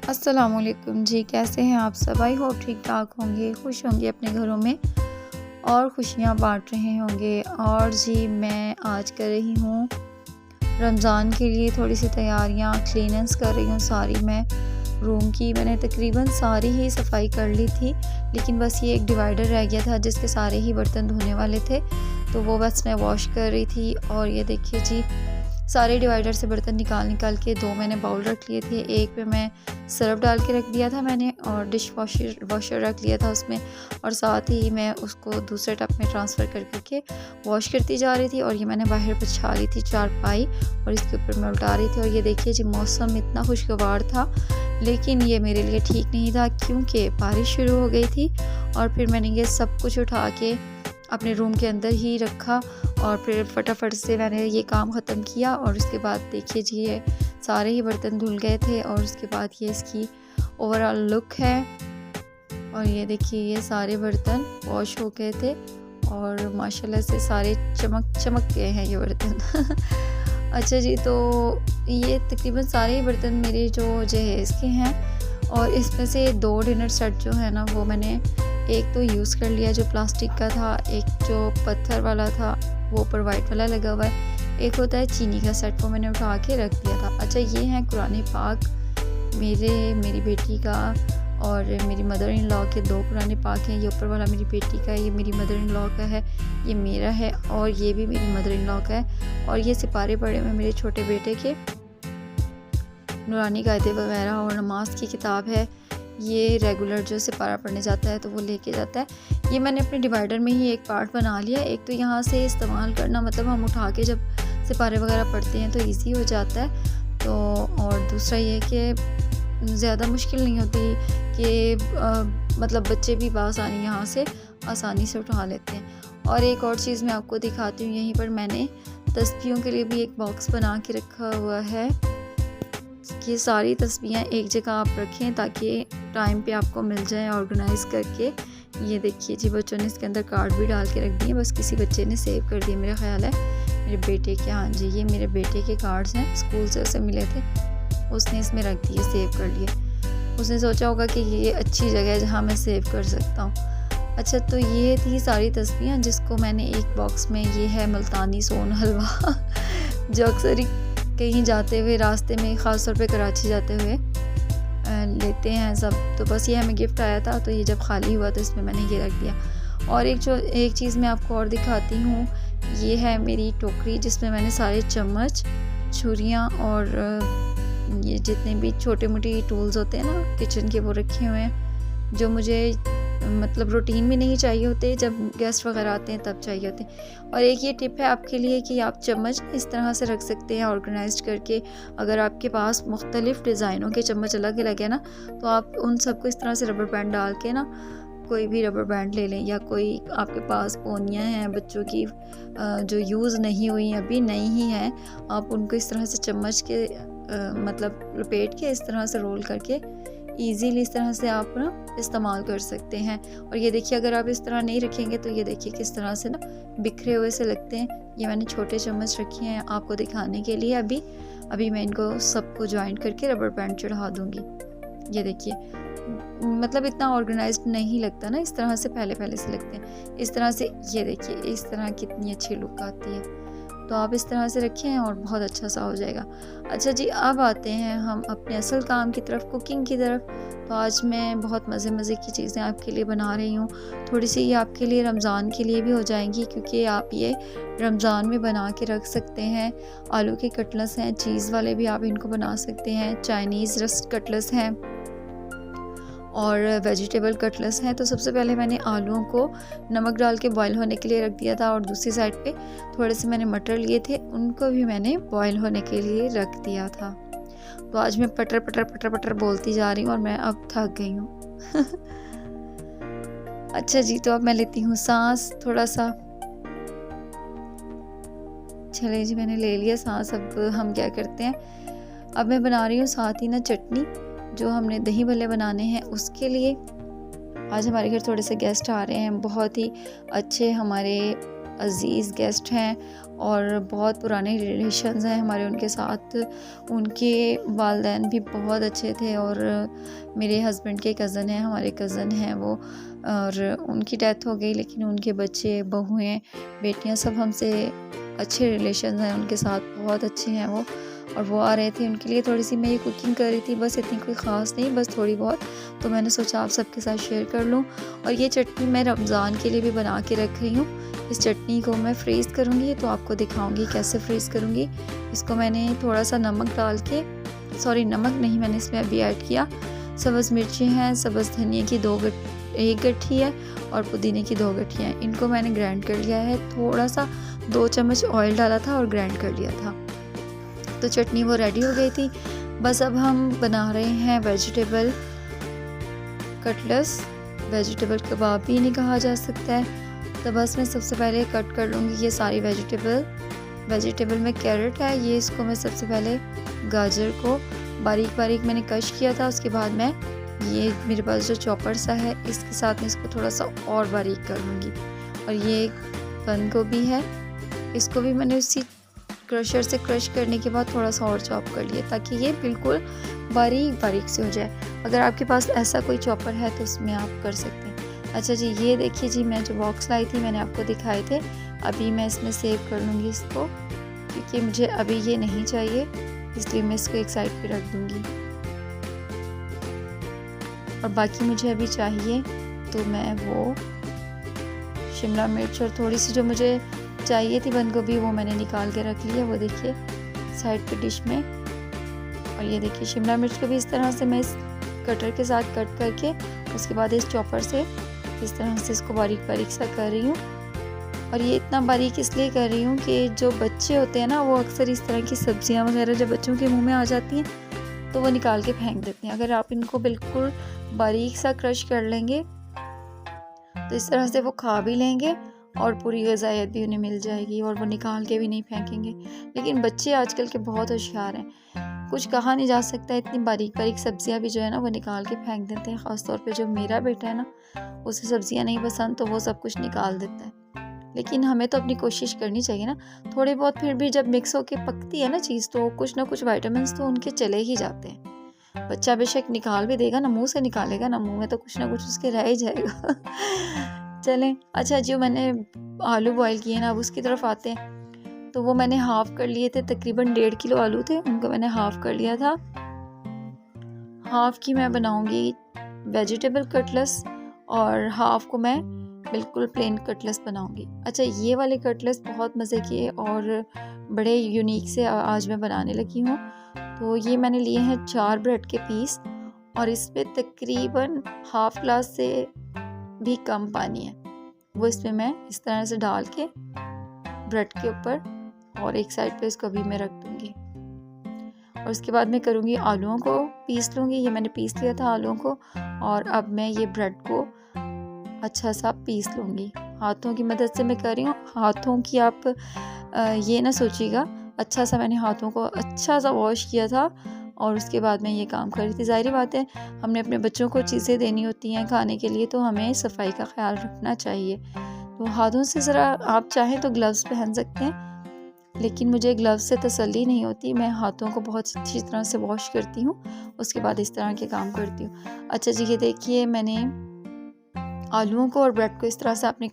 अस्सलामुअलैकुम जी, कैसे हैं आप सब? आई होप ठीक ठाक होंगे, खुश होंगे अपने घरों में और खुशियाँ बांट रहे होंगे। और जी मैं आज कर रही हूँ रमज़ान के लिए थोड़ी सी तैयारियाँ, क्लीनेंस कर रही हूँ सारी मैं रूम की। मैंने तकरीबन सारी ही सफाई कर ली थी, लेकिन बस ये एक डिवाइडर रह गया था जिसके सारे ही बर्तन धोने वाले थे, तो वो बस मैं वॉश कर रही थी। और ये देखिए जी, सारे डिवाइडर से बर्तन निकाल के दो मैंने बाउल रख लिए थे। एक पे मैं सर्फ डाल के रख दिया था मैंने, और डिश वॉशर रख लिया था उसमें, और साथ ही मैं उसको दूसरे टब में ट्रांसफ़र करके वॉश करती जा रही थी। और ये मैंने बाहर बिछा ली थी चारपाई और इसके ऊपर मैं उल्टा रही थी। और ये देखिए जी, मौसम इतना खुशगवार था, लेकिन ये मेरे लिए ठीक नहीं था क्योंकि बारिश शुरू हो गई थी। और फिर मैंने ये सब कुछ उठा के अपने रूम के अंदर ही रखा और फिर फटाफट से मैंने ये काम ख़त्म किया। और उसके बाद देखिए जी, ये सारे ही बर्तन धुल गए थे और उसके बाद ये इसकी ओवरऑल लुक है। और ये देखिए, ये सारे बर्तन वॉश हो गए थे और माशाल्लाह से सारे चमक गए हैं ये बर्तन। अच्छा जी, तो ये तकरीबन सारे ही बर्तन मेरे जो जहेज़ के हैं, और इसमें से 2 डिनर सेट जो है ना, वो मैंने एक तो यूज़ कर लिया जो प्लास्टिक का था, एक जो पत्थर वाला था वो ऊपर वाइट वाला लगा हुआ है, एक होता है चीनी का सेट, वो मैंने उठा के रख दिया था। अच्छा, ये है कुरान पाक मेरी बेटी का और मेरी मदर इन लॉ के 2 कुरान पाक हैं। ये ऊपर वाला मेरी बेटी का है, ये मेरी मदर इन लॉ का है, ये मेरा है और ये भी मेरी मदर इन लॉ का है। और ये सिपारे पड़े हुए मेरे छोटे बेटे के, नूरानी कायदे वगैरह और नमाज की किताब है। ये रेगुलर जो सिपारा पढ़ने जाता है तो वो लेके जाता है। ये मैंने अपने डिवाइडर में ही एक पार्ट बना लिया। एक तो यहाँ से इस्तेमाल करना, मतलब हम उठा के जब सिपारे वगैरह पढ़ते हैं तो इजी हो जाता है। तो और दूसरा ये कि ज़्यादा मुश्किल नहीं होती कि मतलब बच्चे भी बासानी यहाँ से आसानी से उठा लेते हैं। और एक और चीज़ मैं आपको दिखाती हूँ, यहीं पर मैंने तस्बीहों के लिए भी एक बॉक्स बना के रखा हुआ है। ये सारी तस्बीहें एक जगह आप रखें ताकि टाइम पे आपको मिल जाए ऑर्गेनाइज़ करके। ये देखिए जी, बच्चों ने इसके अंदर कार्ड भी डाल के रख दिए, बस किसी बच्चे ने सेव कर दिए मेरा ख्याल है, मेरे बेटे के। हाँ जी, ये मेरे बेटे के कार्ड्स हैं, स्कूल से उसे मिले थे, उसने इसमें रख दिए, सेव कर लिए। उसने सोचा होगा कि ये अच्छी जगह है जहाँ मैं सेव कर सकता हूँ। अच्छा, तो ये थी सारी तस्बीहें जिसको मैंने एक बॉक्स में, ये है मुल्तानी सोन हलवा जो अक्सर ही कहीं जाते हुए रास्ते में, ख़ास तौर पे कराची जाते हुए लेते हैं सब, तो बस ये हमें गिफ्ट आया था, तो ये जब खाली हुआ तो इसमें मैंने ये रख दिया। और एक चीज़ मैं आपको और दिखाती हूँ, ये है मेरी टोकरी जिसमें मैंने सारे चम्मच, छुरियाँ और ये जितने भी छोटे मोटे टूल्स होते हैं ना किचन के, वो रखे हुए हैं, जो मुझे मतलब रूटीन में नहीं चाहिए होते, जब गेस्ट वगैरह आते हैं तब चाहिए होते हैं। और एक ये टिप है आपके लिए कि आप चम्मच इस तरह से रख सकते हैं ऑर्गेनाइज करके। अगर आपके पास मुख्तलिफ़ डिज़ाइनों के चम्मच अलग अलग है ना, तो आप उन सबको इस तरह से रबर बैंड डाल के ना, कोई भी रबर बैंड ले लें, या कोई आपके पास पोनियाँ हैं बच्चों की जो यूज़ नहीं हुई अभी नई ही हैं, आप उनको इस तरह से चम्मच के मतलब लपेट के इस तरह से रोल करके ईज़िली इस तरह से आप ना इस्तेमाल कर सकते हैं। और ये देखिए, अगर आप इस तरह नहीं रखेंगे तो ये देखिए किस तरह से ना बिखरे हुए से लगते हैं। ये मैंने छोटे चम्मच रखे हैं आपको दिखाने के लिए। अभी मैं इनको सबको जॉइंट करके रबर बैंड चढ़ा दूँगी। ये देखिए, मतलब इतना ऑर्गेनाइज्ड नहीं लगता ना, इस तरह से पहले से लगते हैं इस तरह से। ये देखिए, इस तरह कितनी अच्छी लुक आती है। तो आप इस तरह से रखें और बहुत अच्छा सा हो जाएगा। अच्छा जी, अब आते हैं हम अपने असल काम की तरफ, कुकिंग की तरफ। तो आज मैं बहुत मज़े की चीज़ें आपके लिए बना रही हूँ। थोड़ी सी ये आपके लिए रमज़ान के लिए भी हो जाएंगी, क्योंकि आप ये रमज़ान में बना के रख सकते हैं। आलू के कटलेट्स हैं, चीज़ वाले भी आप इनको बना सकते हैं, चाइनीज़ रस्ट कटलेट्स हैं और वेजिटेबल कटलेट्स हैं। तो सबसे पहले मैंने आलूओं को नमक डाल के बॉईल होने के लिए रख दिया था, और दूसरी साइड पे थोड़े से मैंने मटर लिए थे, उनको भी मैंने बॉईल होने के लिए रख दिया था। तो आज मैं पटर बोलती जा रही हूँ और मैं अब थक गई हूँ। अच्छा जी, तो अब मैं लेती हूँ सांस थोड़ा सा। चले जी, मैंने ले लिया सांस। अब हम क्या करते हैं, अब मैं बना रही हूँ साथ ही ना चटनी, जो हमने दही भल्ले बनाने हैं उसके लिए। आज हमारे घर थोड़े से गेस्ट आ रहे हैं, बहुत ही अच्छे हमारे अज़ीज़ गेस्ट हैं और बहुत पुराने रिलेशन्स हैं हमारे उनके साथ। उनके वालिदैन भी बहुत अच्छे थे और मेरे हस्बैंड के कज़न हैं, हमारे कज़न हैं वो, और उनकी डेथ हो गई, लेकिन उनके बच्चे, बहुएँ, बेटियाँ सब हमसे अच्छे रिलेशन्स हैं उनके साथ, बहुत अच्छे हैं वो। और वो आ रहे थे, उनके लिए थोड़ी सी मैं ये कुकिंग कर रही थी, बस इतनी कोई ख़ास नहीं, बस थोड़ी बहुत। तो मैंने सोचा आप सबके साथ शेयर कर लूँ। और ये चटनी मैं रमज़ान के लिए भी बना के रख रही हूँ। इस चटनी को मैं फ्रीज़ करूँगी तो आपको दिखाऊँगी कैसे फ्रीज़ करूँगी। इसको मैंने थोड़ा सा नमक डाल के, सॉरी नमक नहीं, मैंने इसमें अभी ऐड किया। सब्ज़ मिर्ची हैं, सब्ज़ धनिया की 1 गट्ठी है और पुदीने की 2 गट्ठियाँ हैं। इनको मैंने ग्राइंड कर लिया है, थोड़ा सा 2 चम्मच ऑयल डाला था और ग्राइंड कर लिया था। तो चटनी वो रेडी हो गई थी। बस अब हम बना रहे हैं वेजिटेबल कटलेट्स, वेजिटेबल कबाब भी इन्हें कहा जा सकता है। तो बस मैं सबसे पहले कट कर लूँगी ये सारी वेजिटेबल में कैरेट है, ये इसको मैं सबसे पहले गाजर को बारीक बारीक मैंने कश किया था। उसके बाद मैं ये मेरे पास जो चॉपर सा है इसके साथ में इसको थोड़ा सा और बारीक कर लूँगी। और ये बंद गोभी है, इसको भी मैंने उसी क्रशर से क्रश करने के बाद थोड़ा सा और चॉप कर लिया ताकि ये बिल्कुल बारीक से हो जाए। अगर आपके पास ऐसा कोई चॉपर है तो उसमें आप कर सकते हैं। अच्छा जी, ये देखिए जी, मैं जो बॉक्स लाई थी मैंने आपको दिखाए थे, अभी मैं इसमें सेव कर लूँगी इसको, क्योंकि मुझे अभी ये नहीं चाहिए, इसलिए मैं इसको एक साइड पे रख दूँगी। और बाकी मुझे अभी चाहिए तो मैं वो शिमला मिर्च और थोड़ी सी जो मुझे चाहिए थी बंद गोभी, वो मैंने निकाल के रख लिया, वो देखिए साइड पे डिश में। और ये देखिए शिमला मिर्च को भी इस तरह से मैं इस कटर के साथ कट करके उसके बाद इस चॉपर से इस तरह से इसको बारीक सा कर रही हूँ। और ये इतना बारीक इसलिए कर रही हूँ कि जो बच्चे होते हैं ना, वो अक्सर इस तरह की सब्जियाँ वगैरह जब बच्चों के मुँह में आ जाती हैं तो वो निकाल के फेंक देते हैं। अगर आप इनको बिल्कुल बारीक सा क्रश कर लेंगे तो इस तरह से वो खा भी लेंगे और पूरी ग़िज़ाइयत भी उन्हें मिल जाएगी और वो निकाल के भी नहीं फेंकेंगे। लेकिन बच्चे आजकल के बहुत होशियार हैं, कुछ कहा नहीं जा सकता, इतनी बारीक सब्जियां भी जो है ना वो निकाल के फेंक देते हैं। ख़ास तौर पे जो मेरा बेटा है ना, उसे सब्जियां नहीं पसंद तो वो सब कुछ निकाल देता है। लेकिन हमें तो अपनी कोशिश करनी चाहिए ना, थोड़े बहुत फिर भी जब मिक्स होके पकती है ना चीज़ तो कुछ ना कुछ विटामिन्स तो उनके चले ही जाते हैं। बच्चा बेशक निकाल भी देगा ना, मुँह से निकालेगा ना, मुँह में तो कुछ ना कुछ उसके रह ही जाएगा। चलें, अच्छा जो मैंने आलू बॉईल किए ना, अब उसकी तरफ आते हैं। तो वो मैंने हाफ़ कर लिए थे, तकरीबन 1.5 किलो आलू थे, उनको मैंने हाफ़ कर लिया था। हाफ़ की मैं बनाऊंगी वेजिटेबल कटलेट्स और हाफ़ को मैं बिल्कुल प्लेन कटलेट्स बनाऊंगी। अच्छा, ये वाले कटलेट्स बहुत मज़े के और बड़े यूनिक से आज मैं बनाने लगी हूँ। तो ये मैंने लिए हैं 4 ब्रेड के पीस और इसमें तकरीबन हाफ़ ग्लास से भी कम पानी है, वो इसमें मैं इस तरह से डाल के ब्रेड के ऊपर और एक साइड पे इसको भी मैं रख दूँगी। और उसके बाद मैं करूँगी आलूओं को पीस लूँगी। ये मैंने पीस लिया था आलूओं को और अब मैं ये ब्रेड को अच्छा सा पीस लूँगी। हाथों की मदद से मैं कर रही हूँ, हाथों की आप ये ना सोचिएगा, अच्छा सा मैंने हाथों को अच्छा सा वॉश किया था और उसके बाद मैं ये काम कर रही थी। ज़ाहिर बात है, हमने अपने बच्चों को चीज़ें देनी होती हैं खाने के लिए, तो हमें सफाई का ख्याल रखना चाहिए। तो हाथों से ज़रा आप चाहें तो ग्लव्स पहन सकते हैं, लेकिन मुझे ग्लव्स से तसल्ली नहीं होती, मैं हाथों को बहुत अच्छी तरह से वॉश करती हूँ, उसके बाद इस तरह के काम करती हूँ। अच्छा जी, ये देखिए मैंने आलूओं को और ब्रेड को इस तरह से आपने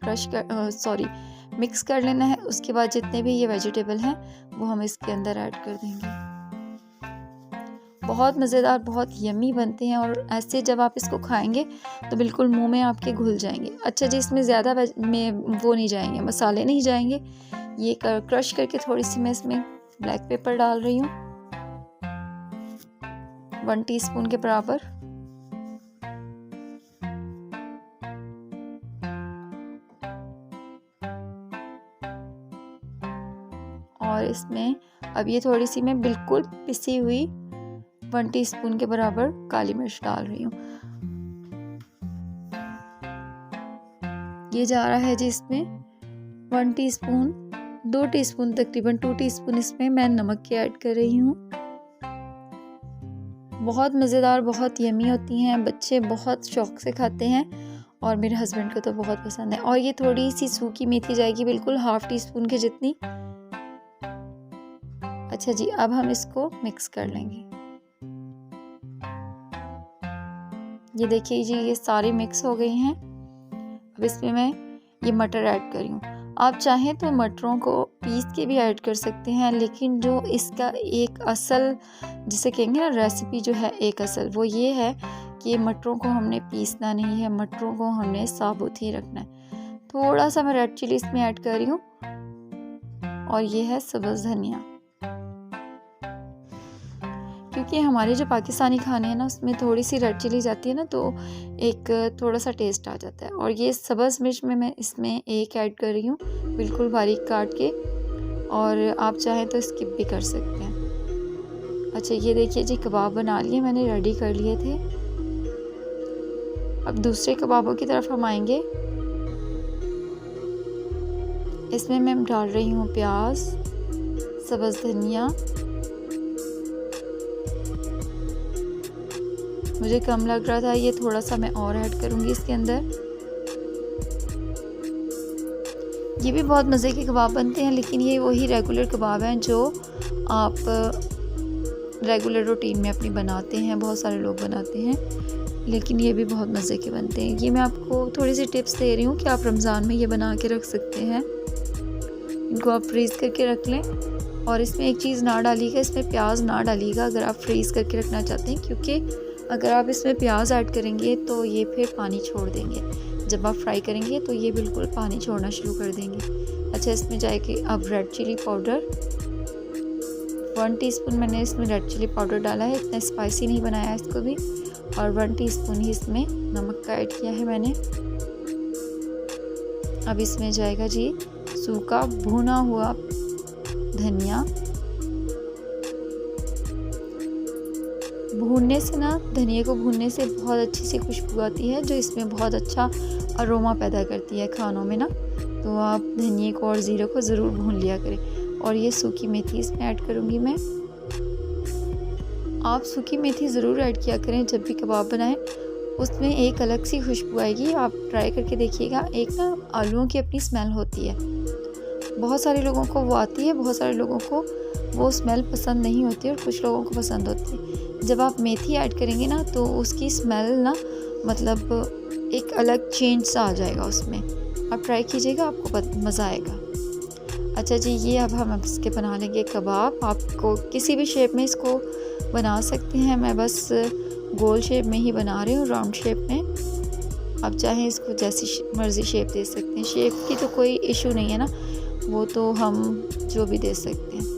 मिक्स कर लेना है। उसके बाद जितने भी ये वेजिटेबल हैं वो हम इसके अंदर ऐड कर देंगे। बहुत मज़ेदार, बहुत यम्मी बनते हैं और ऐसे जब आप इसको खाएंगे तो बिल्कुल मुंह में आपके घुल जाएंगे। अच्छा जी, इसमें ज़्यादा में वो नहीं जाएंगे, मसाले नहीं जाएंगे। ये क्रश करके थोड़ी सी मैं इसमें ब्लैक पेपर डाल रही हूँ, 1 टीस्पून के बराबर। और इसमें अब ये थोड़ी सी मैं बिल्कुल पिसी हुई 1 टीस्पून के बराबर काली मिर्च डाल रही हूँ। ये जा रहा है जी इसमें 1 टीस्पून, 2 टीस्पून, तकरीबन 2 टीस्पून इसमें मैं नमक की ऐड कर रही हूँ। बहुत मज़ेदार, बहुत यमी होती हैं, बच्चे बहुत शौक़ से खाते हैं और मेरे हस्बैंड को तो बहुत पसंद है। और ये थोड़ी सी सूखी मेथी जाएगी, बिल्कुल ½ टीस्पून के जितनी। अच्छा जी, अब हम इसको मिक्स कर लेंगे। ये देखिए जी, ये सारे मिक्स हो गई हैं। अब इसमें मैं ये मटर ऐड कर रही हूँ। आप चाहें तो मटरों को पीस के भी ऐड कर सकते हैं, लेकिन जो इसका एक असल, जिसे कहेंगे ना रेसिपी जो है एक असल, वो ये है कि मटरों को हमने पीसना नहीं है, मटरों को हमने साबुत ही रखना है। थोड़ा सा मैं रेड चिली इसमें ऐड कर रही हूँ, और ये है सब्ज़ धनिया। क्योंकि हमारे जो पाकिस्तानी खाने हैं ना, उसमें थोड़ी सी रेड चिली जाती है ना, तो एक थोड़ा सा टेस्ट आ जाता है। और ये सब्ज़ मिर्च में मैं इसमें एक ऐड कर रही हूँ, बिल्कुल बारीक काट के, और आप चाहें तो स्किप भी कर सकते हैं। अच्छा, ये देखिए जी, कबाब बना लिए मैंने, रेडी कर लिए थे। अब दूसरे कबाबों की तरफ हम आएंगे। इसमें मैं डाल रही हूँ प्याज, सब्ज़ धनिया। मुझे कम लग रहा था, ये थोड़ा सा मैं और ऐड करूँगी इसके अंदर। ये भी बहुत मज़े के कबाब बनते हैं, लेकिन ये वही रेगुलर कबाब हैं जो आप रेगुलर रूटीन में अपनी बनाते हैं, बहुत सारे लोग बनाते हैं, लेकिन ये भी बहुत मज़े के बनते हैं। ये मैं आपको थोड़ी सी टिप्स दे रही हूँ कि आप रमज़ान में ये बना के रख सकते हैं। इनको आप फ्रीज़ करके रख लें। और इसमें एक चीज़ ना डालिएगा, इसमें प्याज ना डालिएगा अगर आप फ्रीज़ करके रखना चाहते हैं, क्योंकि अगर आप इसमें प्याज ऐड करेंगे तो ये फिर पानी छोड़ देंगे। जब आप फ्राई करेंगे तो ये बिल्कुल पानी छोड़ना शुरू कर देंगे। अच्छा, इसमें जाएगी अब रेड चिली पाउडर। 1 टीस्पून मैंने इसमें रेड चिली पाउडर डाला है, इतना स्पाइसी नहीं बनाया इसको भी। और 1 टीस्पून ही इसमें नमक का ऐड किया है मैंने। अब इसमें जाएगा जी सूखा भुना हुआ धनिया। भूनने से ना, धनिया को भूनने से बहुत अच्छी सी खुशबू आती है, जो इसमें बहुत अच्छा अरोमा पैदा करती है खानों में ना। तो आप धनिया को और ज़ीरे को ज़रूर भून लिया करें। और ये सूखी मेथी इसमें ऐड करूँगी मैं। आप सूखी मेथी ज़रूर ऐड किया करें जब भी कबाब बनाएं, उसमें एक अलग सी खुशबू आएगी। आप ट्राई करके देखिएगा। एक ना आलूओं की अपनी स्मेल होती है, बहुत सारे लोगों को वो आती है, बहुत सारे लोगों को वो स्मेल पसंद नहीं होती और कुछ लोगों को पसंद होती है। जब आप मेथी ऐड करेंगे ना, तो उसकी स्मेल ना, मतलब एक अलग चेंज सा आ जाएगा उसमें। आप ट्राई कीजिएगा, आपको मज़ा आएगा। अच्छा जी, ये अब हम इसके बना लेंगे कबाब। आपको किसी भी शेप में इसको बना सकते हैं, मैं बस गोल शेप में ही बना रही हूँ, राउंड शेप में। आप चाहें इसको जैसी मर्ज़ी शेप दे सकते हैं, शेप की तो कोई इशू नहीं है ना, वो तो हम जो भी दे सकते हैं।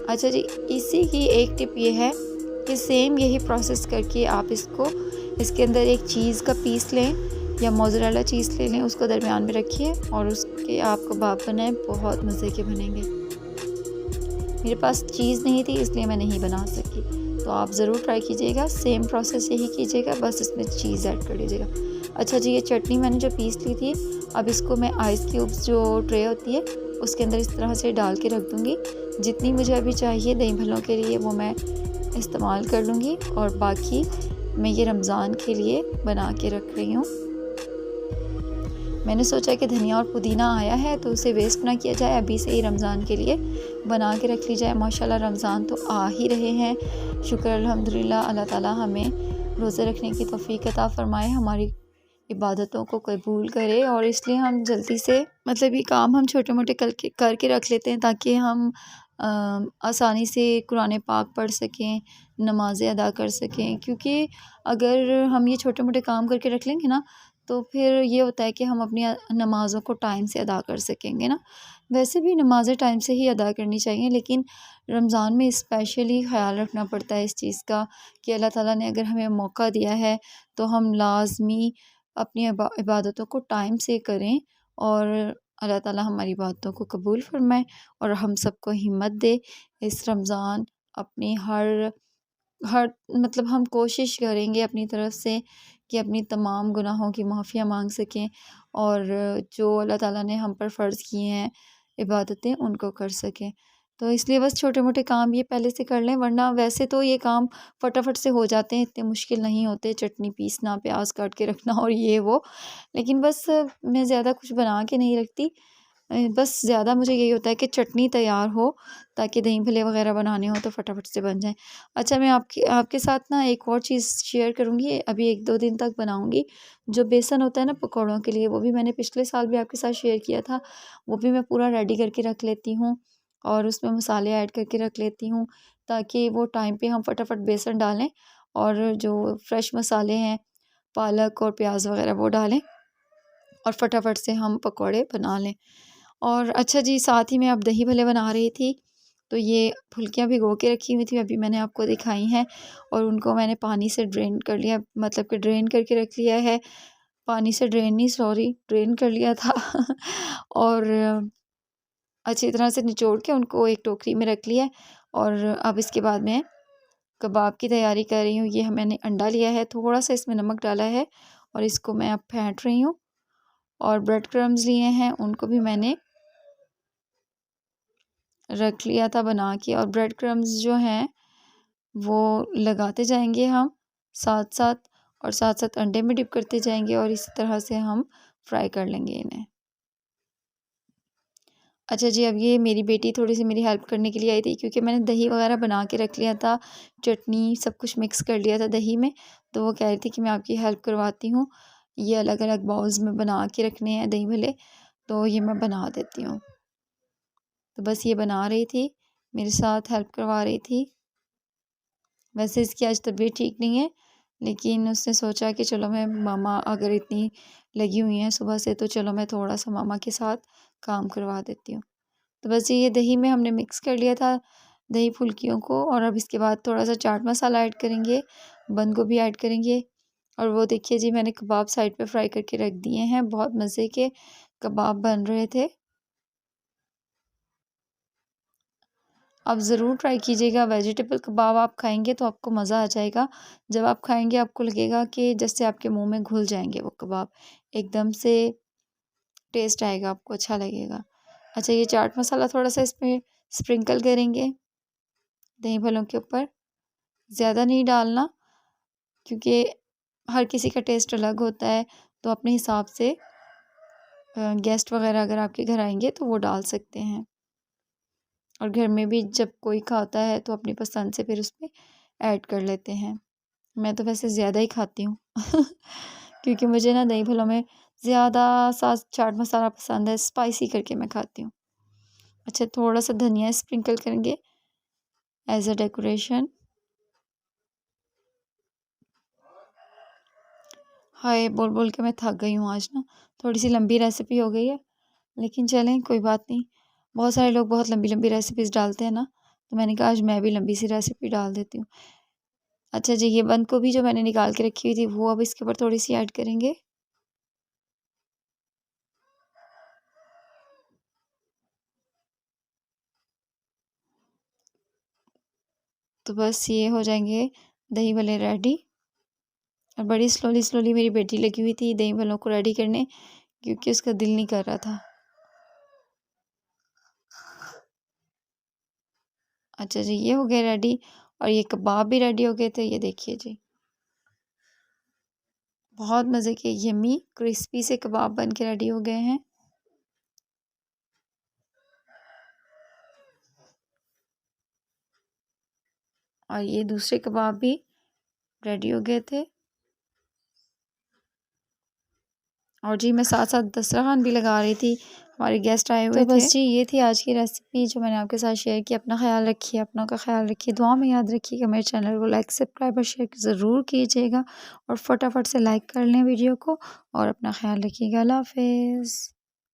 अच्छा जी, इसी की एक टिप ये है कि सेम यही प्रोसेस करके आप इसके अंदर एक चीज़ का पीस लें या मोज़रेला चीज़ ले लें, उसको दरमियान में रखिए और उसके आप कबाब बनाएं, बहुत मज़े के बनेंगे। मेरे पास चीज़ नहीं थी, इसलिए मैं नहीं बना सकी, तो आप ज़रूर ट्राई कीजिएगा। सेम प्रोसेस यही कीजिएगा, बस इसमें चीज़ ऐड कर लीजिएगा। अच्छा जी, ये चटनी मैंने जो पीस ली थी, अब इसको मैं आइस क्यूब्स जो ट्रे होती है उसके अंदर इस तरह से डाल के रख दूँगी। जितनी मुझे अभी चाहिए दही भल्लों के लिए वो मैं इस्तेमाल कर लूँगी, और बाकी मैं ये रमज़ान के लिए बना के रख रही हूँ। मैंने सोचा कि धनिया और पुदीना आया है तो उसे वेस्ट ना किया जाए, अभी से ही रमज़ान के लिए बना के रख ली जाए। माशाल्लाह रमज़ान तो आ ही रहे हैं, शुक्र अल्हम्दुलिल्लाह। अल्लाह ताला हमें रोज़े रखने की तौफीक अता फ़रमाए, हमारी इबादतों को कबूल करे, और इसलिए हम जल्दी से, मतलब ये काम हम छोटे मोटे करके रख लेते हैं ताकि हम आसानी से कुरान पाक पढ़ सकें, नमाज़ें अदा कर सकें। क्योंकि अगर हम ये छोटे मोटे काम करके रख लेंगे ना, तो फिर ये होता है कि हम अपनी नमाज़ों को टाइम से अदा कर सकेंगे ना। वैसे भी नमाज़ें टाइम से ही अदा करनी चाहिए, लेकिन रमज़ान में स्पेशली ख़्याल रखना पड़ता है इस चीज़ का कि अल्लाह ताला ने अगर हमें मौका दिया है तो हम लाज़मी अपनी इबादतों को टाइम से करें, और अल्लाह ताला हमारी बातों को कबूल फ़रमाए और हम सबको हिम्मत दे इस रमज़ान अपनी हर हर मतलब हम कोशिश करेंगे अपनी तरफ से कि अपनी तमाम गुनाहों की माफ़िया मांग सकें, और जो अल्लाह ताला ने हम पर फ़र्ज़ किए हैं इबादतें, उनको कर सकें। तो इसलिए बस छोटे-मोटे काम ये पहले से कर लें, वरना वैसे तो ये काम फटाफट से हो जाते हैं, इतने मुश्किल नहीं होते, चटनी पीसना, प्याज काट के रखना और ये वो। लेकिन बस मैं ज़्यादा कुछ बना के नहीं रखती। बस ज़्यादा मुझे यही होता है कि चटनी तैयार हो, ताकि दही भल्ले वग़ैरह बनाने हो तो फटाफट से बन जाएँ। अच्छा, मैं आपके आपके साथ ना एक और चीज़ शेयर करूँगी, अभी 1-2 दिन तक बनाऊँगी। जो बेसन होता है ना पकौड़ों के लिए, वो भी मैंने पिछले साल भी आपके साथ शेयर किया था। वो भी मैं पूरा रेडी करके रख लेती हूँ और उसमें मसाले ऐड करके रख लेती हूँ, ताकि वो टाइम पे हम फटाफट बेसन डालें और जो फ्रेश मसाले हैं, पालक और प्याज़ वग़ैरह वो डालें और फटाफट से हम पकौड़े बना लें। और अच्छा जी, साथ ही मैं अब दही भल्ले बना रही थी, तो ये फुल्कियाँ भिगो के रखी हुई थी, अभी मैंने आपको दिखाई हैं और उनको मैंने पानी से ड्रेन कर लिया, मतलब कि ड्रेन करके रख लिया है। पानी से ड्रेन नहीं, सॉरी, ड्रेन कर लिया था और अच्छी तरह से निचोड़ के उनको एक टोकरी में रख लिया है। और अब इसके बाद मैं कबाब की तैयारी कर रही हूँ। ये मैंने अंडा लिया है, थोड़ा-सा इसमें नमक डाला है और इसको मैं अब फेंट रही हूँ। और ब्रेड क्रम्स लिए हैं, उनको भी मैंने रख लिया था बना के, और ब्रेड क्रम्स जो हैं वो लगाते जाएंगे हम साथ-साथ, और साथ-साथ अंडे में डिप करते जाएंगे और इसी तरह से हम फ्राई कर लेंगे इन्हें। अच्छा जी, अब ये मेरी बेटी थोड़ी-सी मेरी हेल्प करने के लिए आई थी, क्योंकि मैंने दही वगैरह बना के रख लिया था, चटनी सब कुछ मिक्स कर लिया था दही में, तो वो कह रही थी कि मैं आपकी हेल्प करवाती हूँ। ये अलग-अलग बाउल्स में बना के रखने हैं दही भल्ले, तो ये मैं बना देती हूँ। तो बस ये बना रही थी, मेरे साथ हेल्प करवा रही थी। वैसे इसकी आज तबीयत ठीक नहीं है, लेकिन उसने सोचा कि चलो मैं, मामा अगर इतनी लगी हुई हैं सुबह से, तो चलो मैं थोड़ा-सा मामा के साथ काम करवा देती हूँ। तो बस ये दही में हमने मिक्स कर लिया था, दही फुल्कियों को, और अब इसके बाद थोड़ा-सा चाट मसाला ऐड करेंगे, बंद गोभी ऐड करेंगे, और वो देखिए जी, मैंने कबाब साइड पे फ्राई करके रख दिए हैं। बहुत मज़े के कबाब बन रहे थे। आप ज़रूर ट्राई कीजिएगा, वेजिटेबल कबाब आप खाएँगे तो आपको मज़ा आ जाएगा। जब आप खाएँगे आपको लगेगा कि जैसे आपके मुँह में घुल जाएँगे वो कबाब, एकदम से टेस्ट आएगा, आपको अच्छा लगेगा। अच्छा, ये चाट मसाला थोड़ा-सा इसमें स्प्रिंकल करेंगे दही भल्लों के ऊपर, ज़्यादा नहीं डालना, क्योंकि हर किसी का टेस्ट अलग होता है, तो अपने हिसाब से गेस्ट वग़ैरह अगर आपके घर आएँगे तो वो डाल सकते हैं। और घर में भी जब कोई खाता है तो अपनी पसंद से फिर उसमें ऐड कर लेते हैं। मैं तो वैसे ज़्यादा ही खाती हूँ क्योंकि मुझे ना दही भल्लों में ज़्यादा सा चाट मसाला पसंद है, स्पाइसी करके मैं खाती हूँ। अच्छा, थोड़ा-सा धनिया स्प्रिंकल करेंगे एज़ अ डेकोरेशन। हाय, बोल-बोल के मैं थक गई हूँ आज ना, थोड़ी-सी लंबी रेसिपी हो गई है, लेकिन चलें कोई बात नहीं। बहुत सारे लोग बहुत लंबी-लंबी रेसिपीज़ डालते हैं ना, तो मैंने कहा आज मैं भी लंबी सी रेसिपी डाल देती हूँ। अच्छा जी, ये बंद गोभी जो मैंने निकाल के रखी हुई थी, वो अब इसके ऊपर थोड़ी-सी ऐड करेंगे। तो बस ये हो जाएँगे दही भल्ले रेडी। और बड़ी स्लोली-स्लोली मेरी बेटी लगी हुई थी दही भल्लों को रेडी करने, क्योंकि उसका दिल नहीं कर रहा था। अच्छा जी, ये हो गए रेडी, और ये कबाब भी रेडी हो गए थे, ये देखिए जी। बहुत मज़े के यम्मी क्रिस्पी से कबाब बन के रेडी हो गए हैं। और ये दूसरे कबाब भी रेडी हो गए थे। और जी, मैं साथ-साथ दस्तरख़्वान भी लगा रही थी, हमारे गेस्ट आए हुए थे। तो बस जी, ये थी आज की रेसिपी जो मैंने आपके साथ शेयर की। अपना ख़्याल रखिए, अपनों का ख़्याल रखिए, दुआ में याद रखिएगा। मेरे चैनल को लाइक, सब्सक्राइब और शेयर ज़रूर कीजिएगा, और फटाफट से लाइक कर लें वीडियो को, और अपना ख़्याल रखिएगा। अल्लाह हाफ़िज़।